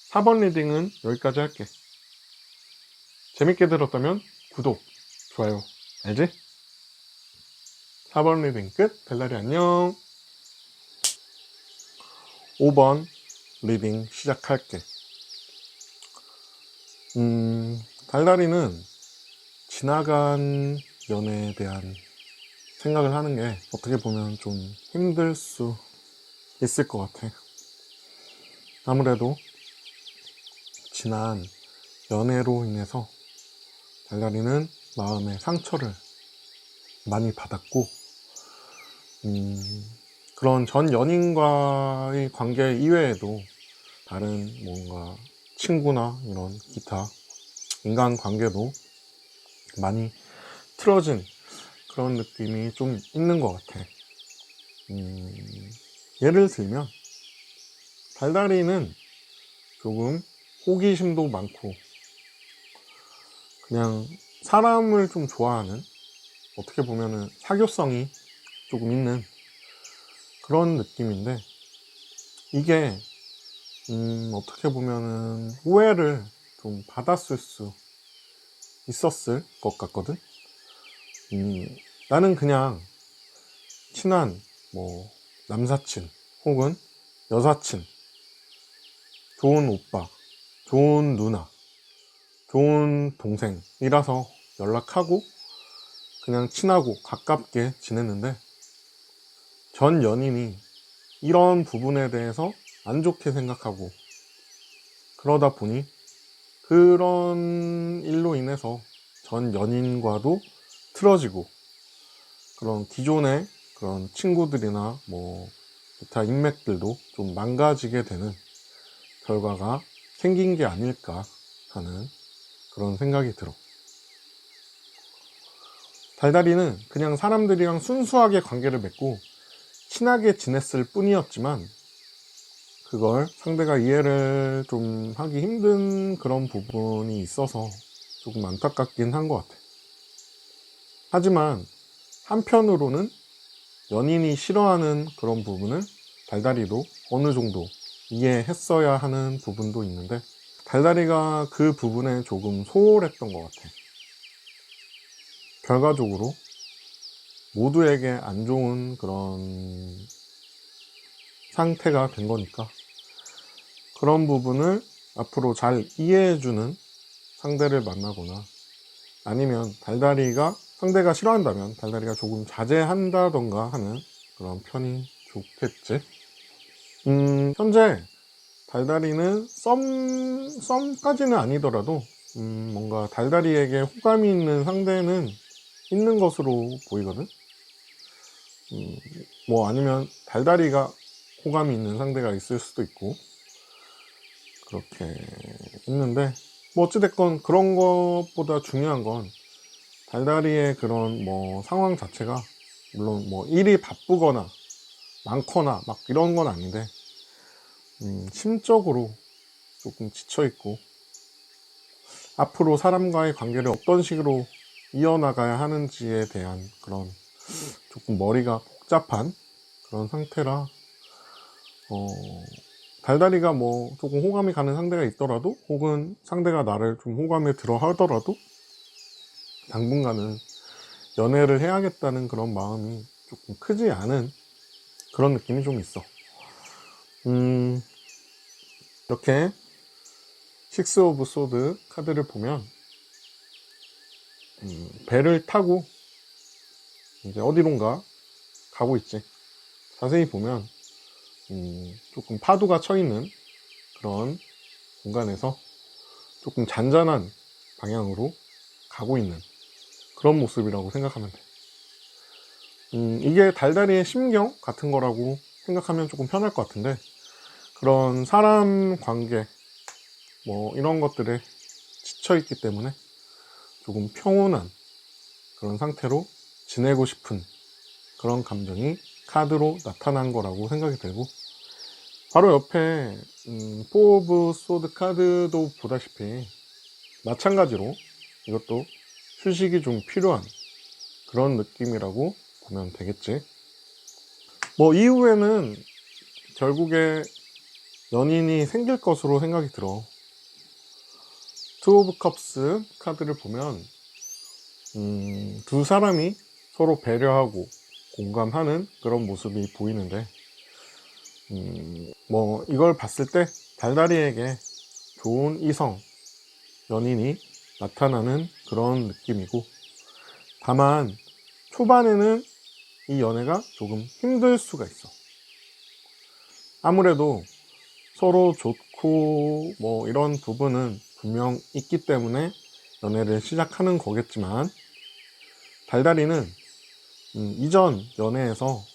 4번 리딩은 여기까지 할게. 재밌게 들었다면 구독, 좋아요, 알지? 4번 리딩 끝. 벨라리 안녕. 5번 리딩 시작할게. 달달이는 지나간 연애에 대한 생각을 하는 게 어떻게 보면 좀 힘들 수 있을 것 같아. 아무래도 지난 연애로 인해서 달달이는 마음의 상처를 많이 받았고, 그런 전 연인과의 관계 이외에도 다른 뭔가 친구나 이런 기타 인간 관계도 많이 틀어진 그런 느낌이 좀 있는 것 같아. 예를 들면 달달이는 조금 호기심도 많고 그냥 사람을 좀 좋아하는, 어떻게 보면은 사교성이 조금 있는 그런 느낌인데, 이게 어떻게 보면은 오해를 좀 받았을 수 있었을 것 같거든. 나는 그냥 친한 뭐 남사친 혹은 여사친, 좋은 오빠, 좋은 누나, 좋은 동생이라서 연락하고 그냥 친하고 가깝게 지냈는데, 전 연인이 이런 부분에 대해서 안 좋게 생각하고 그러다 보니 그런 일로 인해서 전 연인과도 틀어지고 그런 기존의 그런 친구들이나 뭐 기타 인맥들도 좀 망가지게 되는 결과가 생긴 게 아닐까 하는 그런 생각이 들어. 달달이는 그냥 사람들이랑 순수하게 관계를 맺고 친하게 지냈을 뿐이었지만 그걸 상대가 이해를 좀 하기 힘든 그런 부분이 있어서 조금 안타깝긴 한 것 같아. 하지만 한편으로는 연인이 싫어하는 그런 부분을 달달이도 어느 정도 이해했어야 하는 부분도 있는데 달달이가 그 부분에 조금 소홀했던 것 같아. 결과적으로 모두에게 안 좋은 그런 상태가 된 거니까 그런 부분을 앞으로 잘 이해해주는 상대를 만나거나 아니면 달달이가 상대가 싫어한다면 달달이가 조금 자제한다던가 하는 그런 편이 좋겠지. 현재 달달이는 썸까지는 아니더라도 뭔가 달달이에게 호감이 있는 상대는 있는 것으로 보이거든. 뭐 아니면 달달이가 호감이 있는 상대가 있을 수도 있고 그렇게 있는데 뭐 어찌됐건 그런 것보다 중요한 건 달달이의 그런 뭐 상황 자체가 물론 뭐 일이 바쁘거나 많거나 막 이런 건 아닌데 심적으로 조금 지쳐있고 앞으로 사람과의 관계를 어떤 식으로 이어나가야 하는지에 대한 그런 조금 머리가 복잡한 그런 상태라 달달이가 뭐 조금 호감이 가는 상대가 있더라도 혹은 상대가 나를 좀 호감에 들어 하더라도 당분간은 연애를 해야겠다는 그런 마음이 조금 크지 않은 그런 느낌이 좀 있어. 이렇게 식스 오브 소드 카드를 보면 배를 타고 이제 어디론가 가고 있지. 자세히 보면 조금 파도가 쳐 있는 그런 공간에서 조금 잔잔한 방향으로 가고 있는 그런 모습이라고 생각하면 돼. 이게 달달이의 심경 같은 거라고 생각하면 조금 편할 것 같은데 그런 사람 관계 뭐 이런 것들에 지쳐 있기 때문에 조금 평온한 그런 상태로 지내고 싶은 그런 감정이 카드로 나타난 거라고 생각이 들고 바로 옆에 포 오브 소드 카드도 보다시피 마찬가지로 이것도 휴식이 좀 필요한 그런 느낌이라고 보면 되겠지. 뭐 이후에는 결국에 연인이 생길 것으로 생각이 들어. 투 오브 컵스 카드를 보면 두 사람이 서로 배려하고 공감하는 그런 모습이 보이는데 뭐 이걸 봤을 때 달달이에게 좋은 이성 연인이 나타나는 그런 느낌이고 다만 초반에는 이 연애가 조금 힘들 수가 있어. 아무래도 서로 좋고 뭐 이런 부분은 분명 있기 때문에 연애를 시작하는 거겠지만 달달이는 이전 연애에서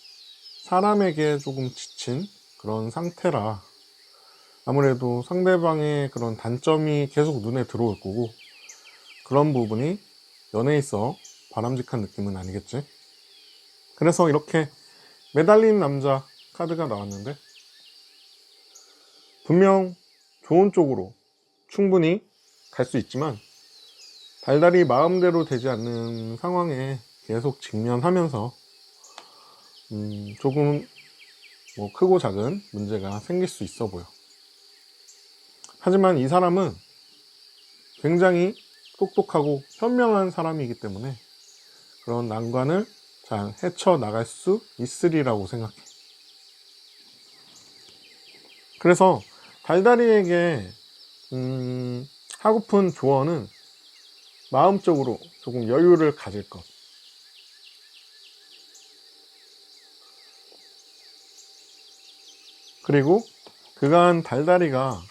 사람에게 조금 지친 그런 상태라 아무래도 상대방의 그런 단점이 계속 눈에 들어올 거고 그런 부분이 연애에 있어 바람직한 느낌은 아니겠지. 그래서 이렇게 매달린 남자 카드가 나왔는데 분명 좋은 쪽으로 충분히 갈 수 있지만 달달이 마음대로 되지 않는 상황에 계속 직면하면서 조금 뭐 크고 작은 문제가 생길 수 있어 보여. 하지만 이 사람은 굉장히 똑똑하고 현명한 사람이기 때문에 그런 난관을 잘 헤쳐나갈 수 있으리라고 생각해. 그래서 달달이에게 하고픈 조언은 마음적으로 조금 여유를 가질 것. 그리고 그간 달달이가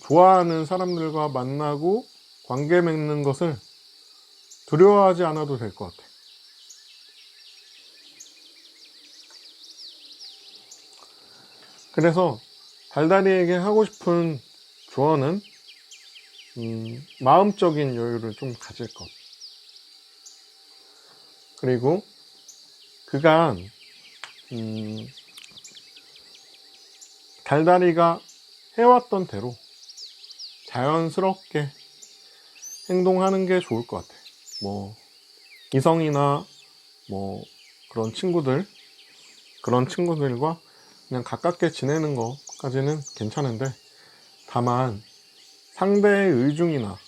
좋아하는 사람들과 만나고 관계 맺는 것을 두려워하지 않아도 될 것 같아. 그래서 달달이에게 하고 싶은 조언은 마음적인 여유를 좀 가질 것. 그리고 그간 달달이가 해왔던 대로 자연스럽게 행동하는 게 좋을 것 같아. 뭐 이성이나 뭐 그런 친구들과 그냥 가깝게 지내는 것까지는 괜찮은데, 다만 상대의 의중이나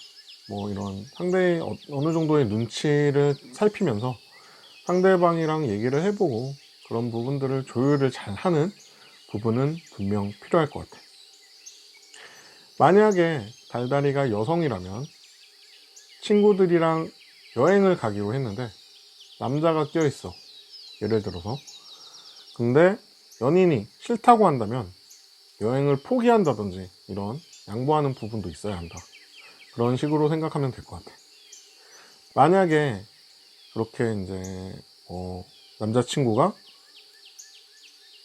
뭐 이런 상대의 어느 정도의 눈치를 살피면서 상대방이랑 얘기를 해보고 그런 부분들을 조율을 잘 하는 부분은 분명 필요할 것 같아. 만약에 달달이가 여성이라면 친구들이랑 여행을 가기로 했는데 남자가 껴있어, 예를 들어서. 근데 연인이 싫다고 한다면 여행을 포기한다든지 이런 양보하는 부분도 있어야 한다. 그런 식으로 생각하면 될 것 같아. 만약에 그렇게 이제 남자친구가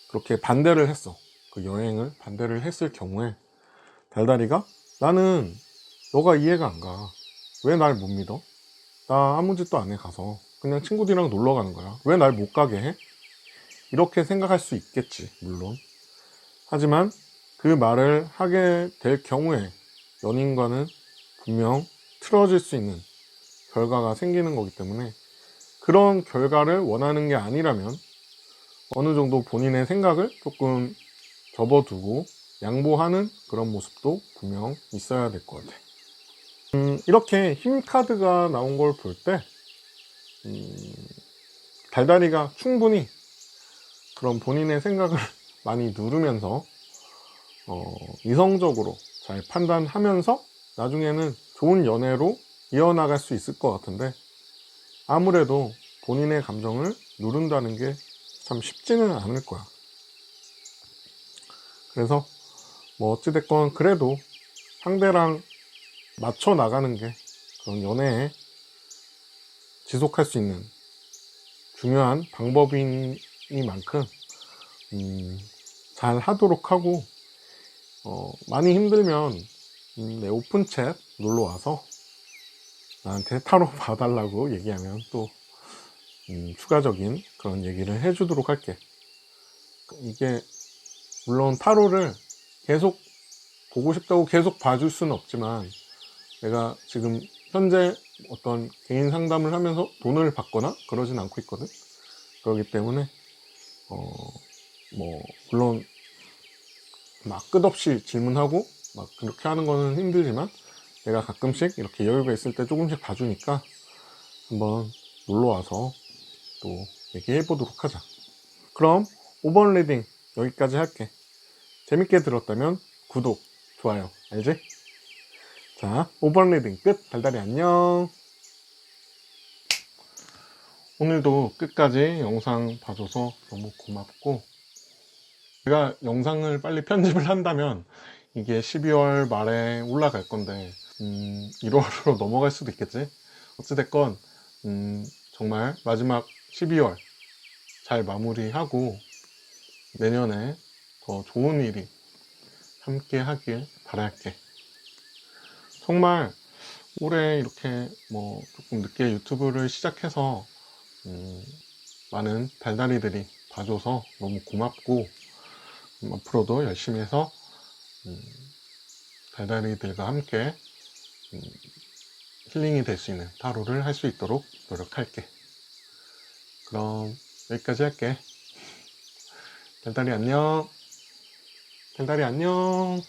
그렇게 반대를 했어, 그 여행을 반대를 했을 경우에 달달이가 나는 너가 이해가 안 가, 왜 날 못 믿어? 나 아무 짓도 안 해, 가서 그냥 친구들이랑 놀러 가는 거야, 왜 날 못 가게 해? 이렇게 생각할 수 있겠지, 물론. 하지만 그 말을 하게 될 경우에 연인과는 분명 틀어질 수 있는 결과가 생기는 거기 때문에, 그런 결과를 원하는 게 아니라면 어느 정도 본인의 생각을 조금 접어두고 양보하는 그런 모습도 분명 있어야 될 것 같아. 이렇게 힘 카드가 나온 걸 볼 때 달달이가 충분히 그런 본인의 생각을 많이 누르면서 이성적으로 잘 판단하면서 나중에는 좋은 연애로 이어나갈 수 있을 것 같은데, 아무래도 본인의 감정을 누른다는 게 참 쉽지는 않을 거야. 그래서 뭐 어찌됐건 그래도 상대랑 맞춰 나가는 게 그런 연애에 지속할 수 있는 중요한 방법이니만큼 잘 하도록 하고, 많이 힘들면 내 오픈챗 놀러와서 나한테 타로 봐달라고 얘기하면 또 추가적인 그런 얘기를 해주도록 할게. 이게 물론 타로를 계속 보고 싶다고 계속 봐줄 수는 없지만, 내가 지금 현재 어떤 개인 상담을 하면서 돈을 받거나 그러진 않고 있거든. 그렇기 때문에 뭐 물론 막 끝없이 질문하고 막 그렇게 하는 거는 힘들지만, 내가 가끔씩 이렇게 여유가 있을 때 조금씩 봐주니까 한번 놀러와서 또 얘기해 보도록 하자. 그럼 5번 리딩 여기까지 할게. 재밌게 들었다면 구독, 좋아요, 알지? 자, 5번 리딩 끝. 달달이 안녕. 오늘도 끝까지 영상 봐줘서 너무 고맙고, 제가 영상을 빨리 편집을 한다면 이게 12월 말에 올라갈 건데 1월로 넘어갈 수도 있겠지. 어찌됐건 정말 마지막 12월 잘 마무리하고 내년에 더 좋은 일이 함께 하길 바랄게. 정말 올해 이렇게 뭐 조금 늦게 유튜브를 시작해서 많은 달달이들이 봐줘서 너무 고맙고, 앞으로도 열심히 해서 달달이들과 함께 힐링이 될 수 있는 타로를 할 수 있도록 노력할게. 그럼 여기까지 할게. 달달이 안녕. 달달이 안녕.